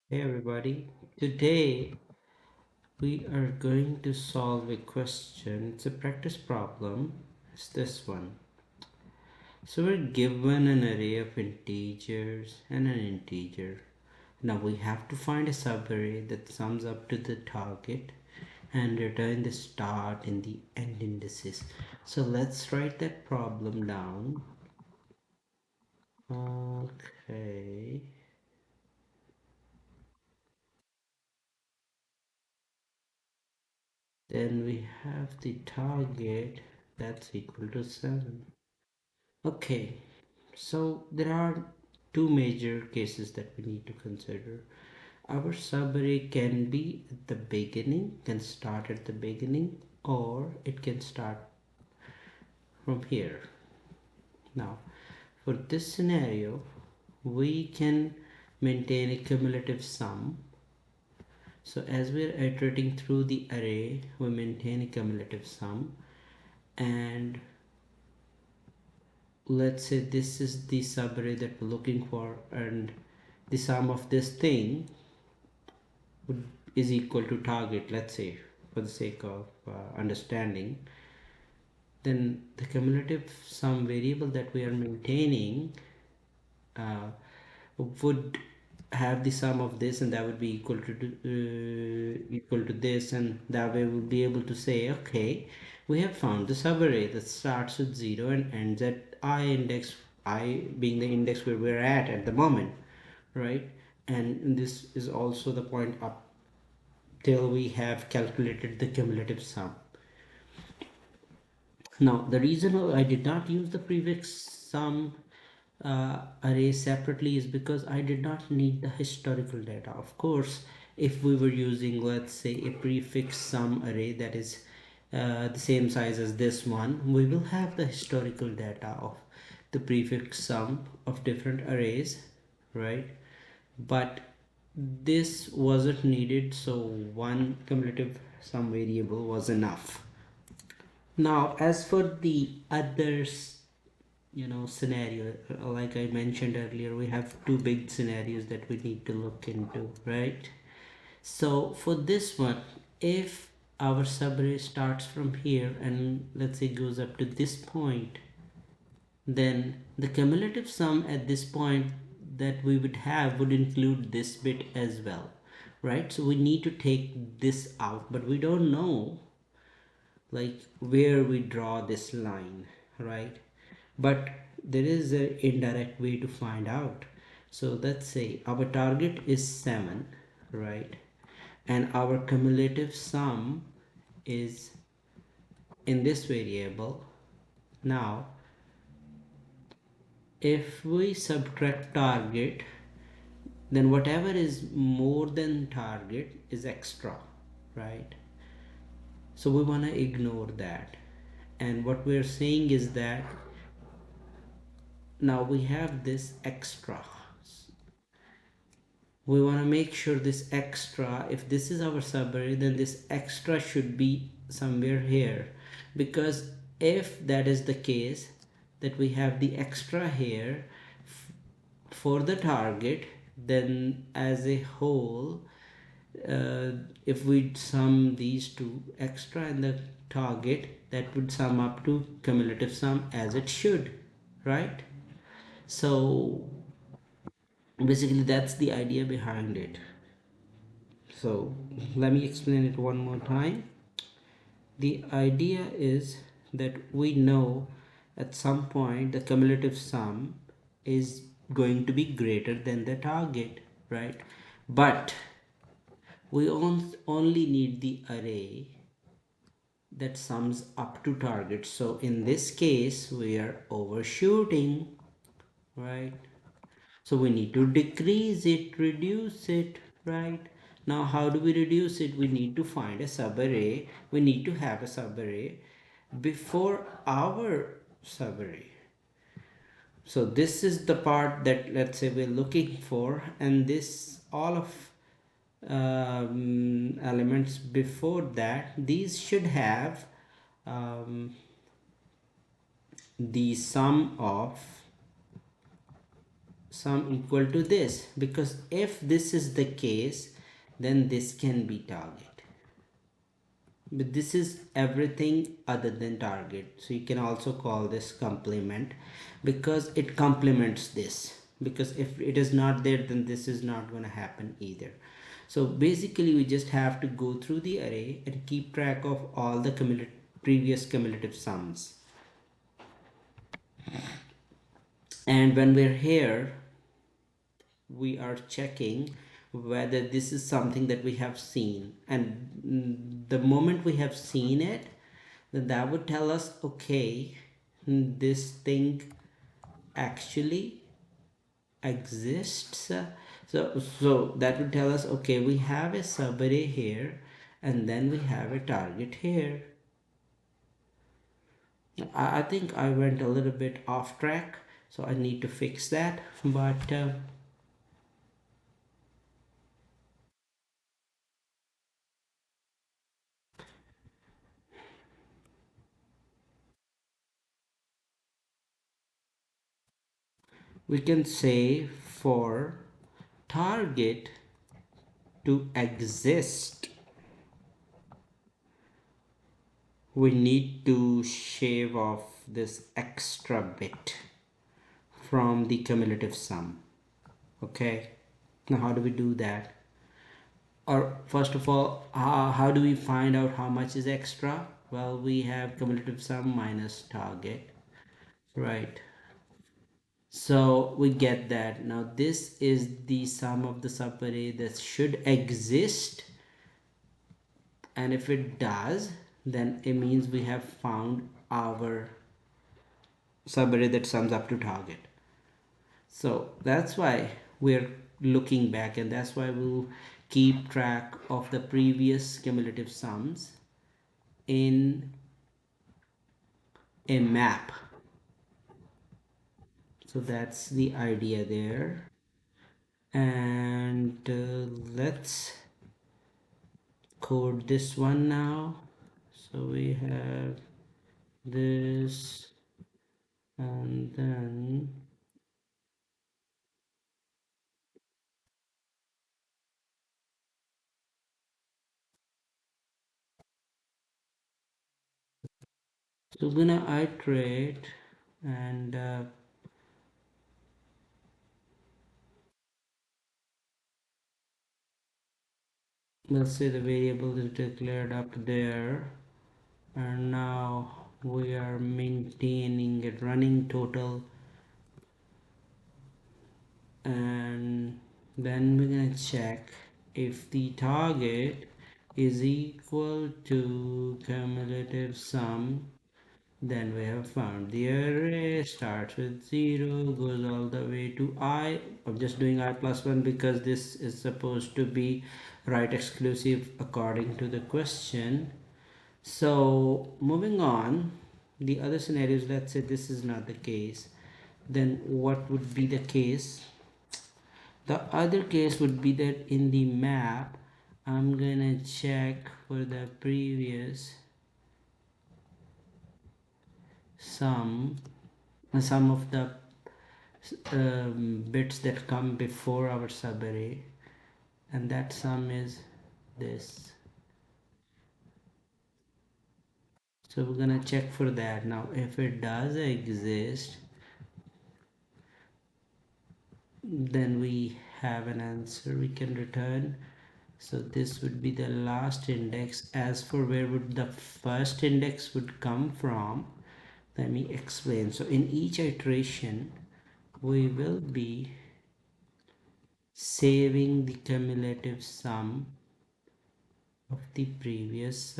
Hey everybody, today we are going to solve a question. It's a practice problem. It's this one. So we're given an array of integers and an integer. Now we have to find a subarray that sums up to the target and return the start and the end indices. So let's write that problem down. Okay. Then we have the target that's equal to 7. Okay, so there are two major cases that we need to consider. Our subarray can be at the beginning, can start at the beginning, or it can start from here. Now, for this scenario, we can maintain a cumulative sum. So as we are iterating through the array, we maintain a cumulative sum, and let's say this is the subarray that we're looking for, and the sum of this thing would, is equal to target, let's say, for the sake of understanding. Then the cumulative sum variable that we are maintaining uh, would have the sum of this, and that would be equal to this, and that way we'll be able to say, okay, we have found the subarray that starts with 0 and ends at I index, I being the index where we're at the moment, right? And this is also the point up till we have calculated the cumulative sum. Now, the reason I did not use the prefix sum array separately is because I did not need the historical data. Of course, if we were using, let's say, a prefix sum array that is the same size as this one, we will have the historical data of the prefix sum of different arrays, right? But this wasn't needed, so one cumulative sum variable was enough. Now, as for the others, scenario, like I mentioned earlier, we have two big scenarios that we need to look into, right? So for this one, if our subarray starts from here and let's say goes up to this point, then the cumulative sum at this point that we would have would include this bit as well, right? So we need to take this out, but we don't know like where we draw this line, right? But there is an indirect way to find out. So let's say our target is 7, right? And our cumulative sum is in this variable. Now if we subtract target, then whatever is more than target is extra, right? So we want to ignore that, and what we're saying is that now we have this extra. We want to make sure this extra, if this is our subarray, then this extra should be somewhere here, because if that is the case, that we have the extra here for the target, then as a whole, uh, if we sum these two, extra and the target, that would sum up to cumulative sum as it should, right? So basically that's the idea behind it. So let me explain it one more time. The idea is that we know at some point the cumulative sum is going to be greater than the target, right? But we only need the array that sums up to target. So in this case, we are overshooting, right? So we need to decrease it, reduce it, right? Now, how do we reduce it? We need to find a subarray. We need to have a subarray before our subarray. So this is the part that, let's say, we're looking for, and this all of elements before that, these should have um, the sum of sum equal to this, because if this is the case, then this can be target. But this is everything other than target, so you can also call this complement, because it complements this, because if it is not there, then this is not going to happen either. So basically we just have to go through the array and keep track of all the previous cumulative sums. And when we're here, we are checking whether this is something that we have seen, and the moment we have seen it, then that would tell us, okay, this thing actually exists. So that would tell us, okay, we have a subarray here, and then we have a target here. I think I went a little bit off track, so I need to fix that, but we can say for target to exist, we need to shave off this extra bit from the cumulative sum. Okay, now how do we do that? Or first of all, how do we find out how much is extra? Well, we have cumulative sum minus target, right? So we get that. Now this is the sum of the subarray that should exist, and if it does, then it means we have found our subarray that sums up to target. So that's why we're looking back, and that's why we'll keep track of the previous cumulative sums in a map. So that's the idea there. And let's code this one now. So we have this, and then so we're gonna iterate, and let's say the variable is declared up there, and now we are maintaining a running total, and then we're gonna check if the target is equal to cumulative sum. Then we have found the array starts with 0, goes all the way to I. I'm just doing I plus 1 because this is supposed to be right exclusive according to the question. So moving on, the other scenarios, let's say this is not the case, then what would be the case? The other case would be that in the map, I'm gonna check for the previous sum, some of the bits that come before our subarray, and that sum is this. So we're gonna check for that. Now if it does exist, then we have an answer we can return. So this would be the last index. As for where would the first index would come from, let me explain. So in each iteration, we will be saving the cumulative sum of the previous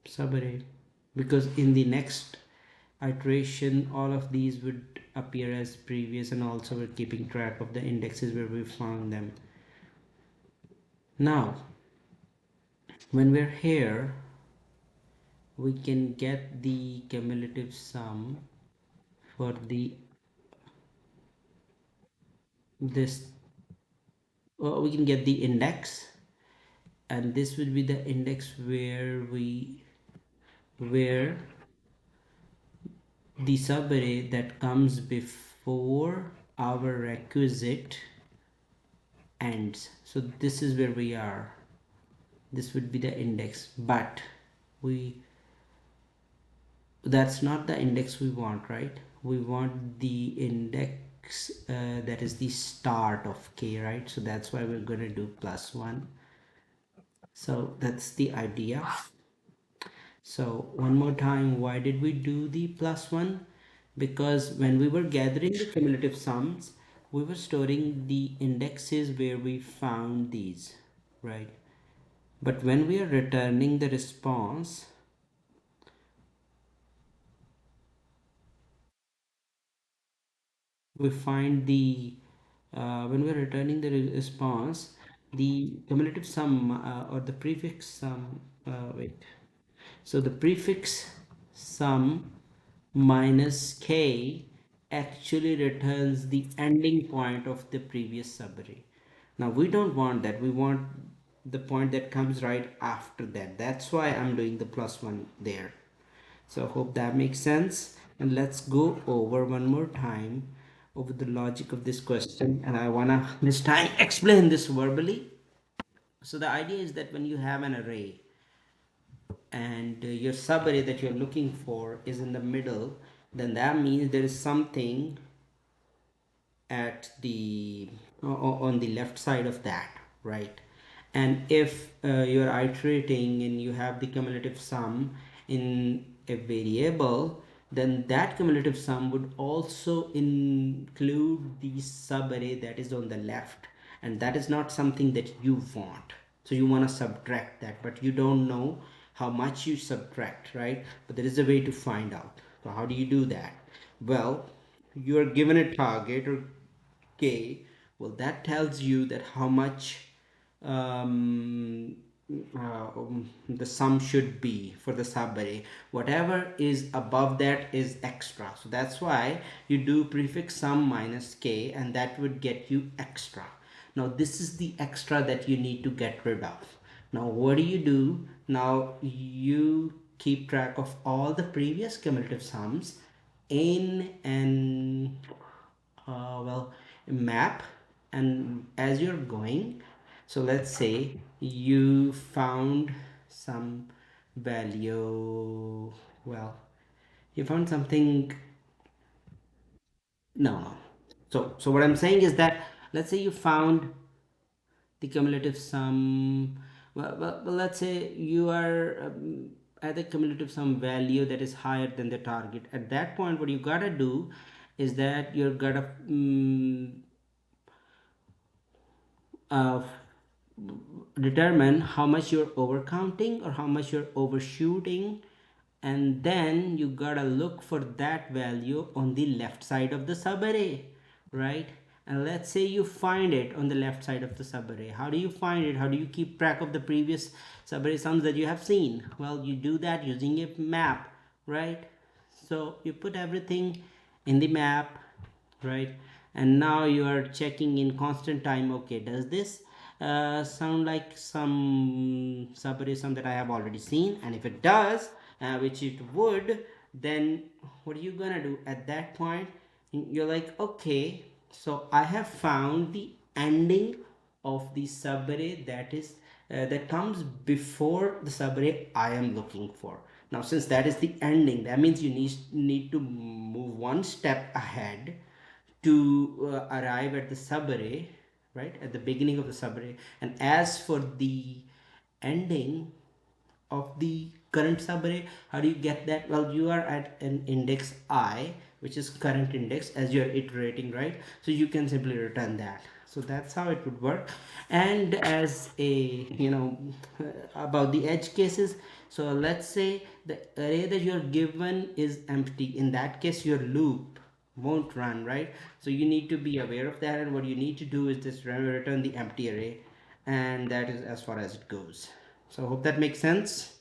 subarray, because in the next iteration all of these would appear as previous, and also we're keeping track of the indexes where we found them. Now when we're here, we can get the cumulative sum for the this we can get the index, and this will be the index where we where the subarray that comes before our requisite ends. So this is where we are. This would be the index, but we that's not the index we want, right? We want the index that is the start of k, right? So that's why we're going to do +1. So that's the idea. So one more time, why did we do the +1? Because when we were gathering the cumulative sums, we were storing the indexes where we found these, right? But when we are returning the response, we find the when we're returning the response, the cumulative sum or the prefix sum, wait, so the prefix sum minus k actually returns the ending point of the previous subarray. Now we don't want that, we want the point that comes right after that. That's why I'm doing the +1 there. So hope that makes sense. And let's go over one more time over the logic of this question. And I wanna this time explain this verbally. So the idea is that when you have an array and your subarray that you're looking for is in the middle, then that means there is something at the on the left side of that, right? And if you're iterating and you have the cumulative sum in a variable, then that cumulative sum would also include the subarray that is on the left, and that is not something that you want. So you want to subtract that, but you don't know how much you subtract, right? But there is a way to find out. So how do you do that? Well, you are given a target or k. Well, that tells you that how much um, the sum should be for the subarray. Whatever is above that is extra, so that's why you do prefix sum minus k, and that would get you extra. Now this is the extra that you need to get rid of. Now what do? Now you keep track of all the previous cumulative sums in an well, map. And as you're going, so let's say you found some value, well, you found something. No. So what I'm saying is that, let's say you found the cumulative sum. Well, let's say you are at the cumulative sum value that is higher than the target. At that point, what you gotta do is that you're gotta uh, determine how much you're overcounting or how much you're overshooting, and then you gotta look for that value on the left side of the subarray, right? And let's say you find it on the left side of the subarray. How do you find it? How do you keep track of the previous subarray sums that you have seen? Well, you do that using a map, right? So you put everything in the map, right? And now you are checking in constant time, okay, does this sound like some subarray that I have already seen? And if it does, which it would, then what are you gonna do at that point? You're like, okay, so I have found the ending of the subarray that is that comes before the subarray I am looking for. Now since that is the ending, that means you need to move one step ahead to arrive at the subarray, right, at the beginning of the subarray. And as for the ending of the current subarray, how do you get that? Well, you are at an index I, which is current index, as you're iterating, right? So you can simply return that. So that's how it would work. And as a, about the edge cases, so let's say the array that you're given is empty. In that case, your loop won't run, right? So you need to be aware of that, and what you need to do is just return the empty array, and that is as far as it goes. So I hope that makes sense.